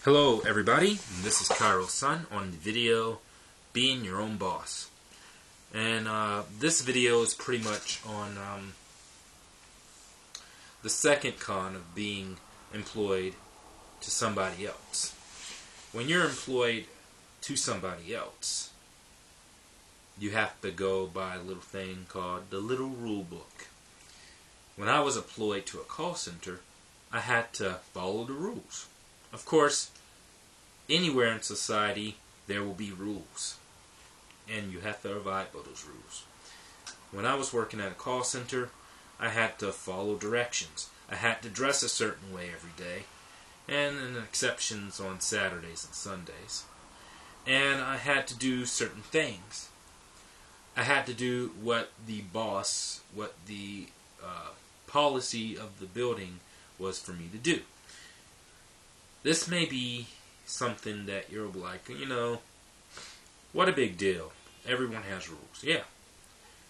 Hello everybody, this is kairosan on the video Being Your Own Boss. And this video is pretty much on the second con of being employed to somebody else. When you're employed to somebody else, you have to go by a little thing called the little rule book. When I was employed to a call center, I had to follow the rules. Of course, anywhere in society, there will be rules, and you have to abide by those rules. When I was working at a call center, I had to follow directions. I had to dress a certain way every day, and exceptions on Saturdays and Sundays. And I had to do certain things. I had to do what the boss, what the policy of the building was for me to do. This may be something that you're like, what a big deal. Everyone has rules. Yeah.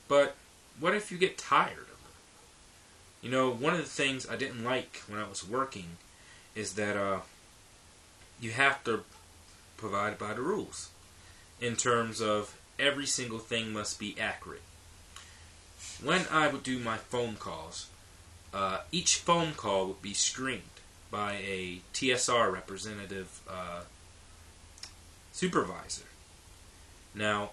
But what if you get tired of them? One of the things I didn't like when I was working is that you have to provide by the rules in terms of every single thing must be accurate. When I would do my phone calls, each phone call would be screened by a TSR representative supervisor. Now,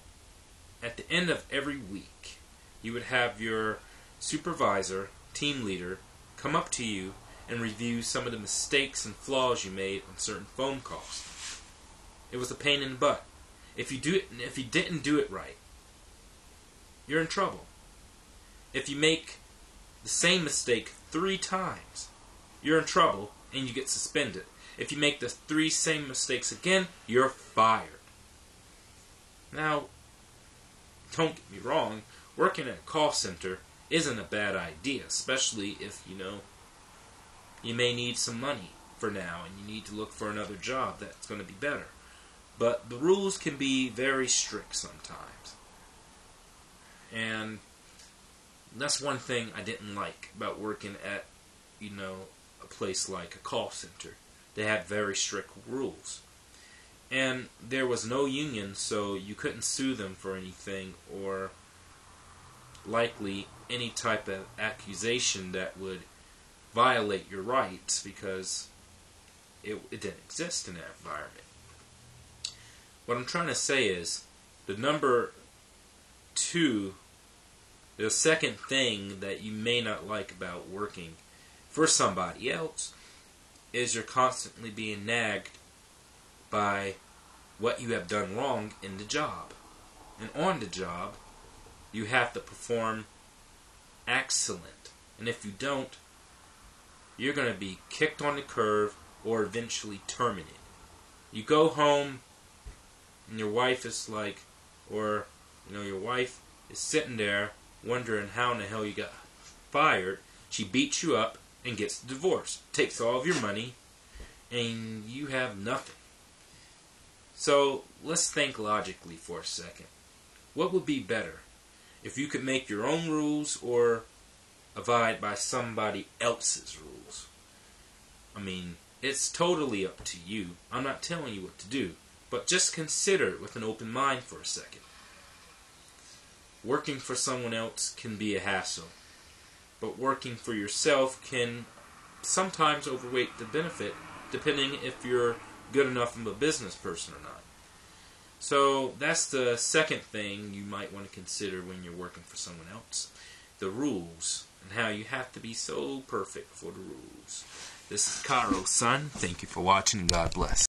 at the end of every week, you would have your supervisor, team leader, come up to you and review some of the mistakes and flaws you made on certain phone calls. It was a pain in the butt. If you didn't do it right, you're in trouble. If you make the same mistake 3 times, you're in trouble and you get suspended. If you make the 3 same mistakes again, you're fired. Now, don't get me wrong, working at a call center isn't a bad idea, especially if, you may need some money for now and you need to look for another job that's going to be better. But the rules can be very strict sometimes. And that's one thing I didn't like about working at, a place like a call center. They had very strict rules. And there was no union, so you couldn't sue them for anything or likely any type of accusation that would violate your rights because it didn't exist in that environment. What I'm trying to say is the number 2, the second thing that you may not like about working for somebody else is you're constantly being nagged by what you have done wrong in the job. And on the job, you have to perform excellent. And if you don't, you're going to be kicked on the curb or eventually terminated. You go home and your wife is your wife is sitting there wondering how in the hell you got fired. She beats you up and gets the divorce, takes all of your money, and you have nothing. So let's think logically for a second. What would be better? If you could make your own rules or abide by somebody else's rules? It's totally up to you. I'm not telling you what to do, but just consider it with an open mind for a second. Working for someone else can be a hassle, but working for yourself can sometimes overweight the benefit, depending if you're good enough of a business person or not. So that's the second thing you might want to consider when you're working for someone else. The rules, and how you have to be so perfect for the rules. This is kairosan. Thank you for watching, and God bless.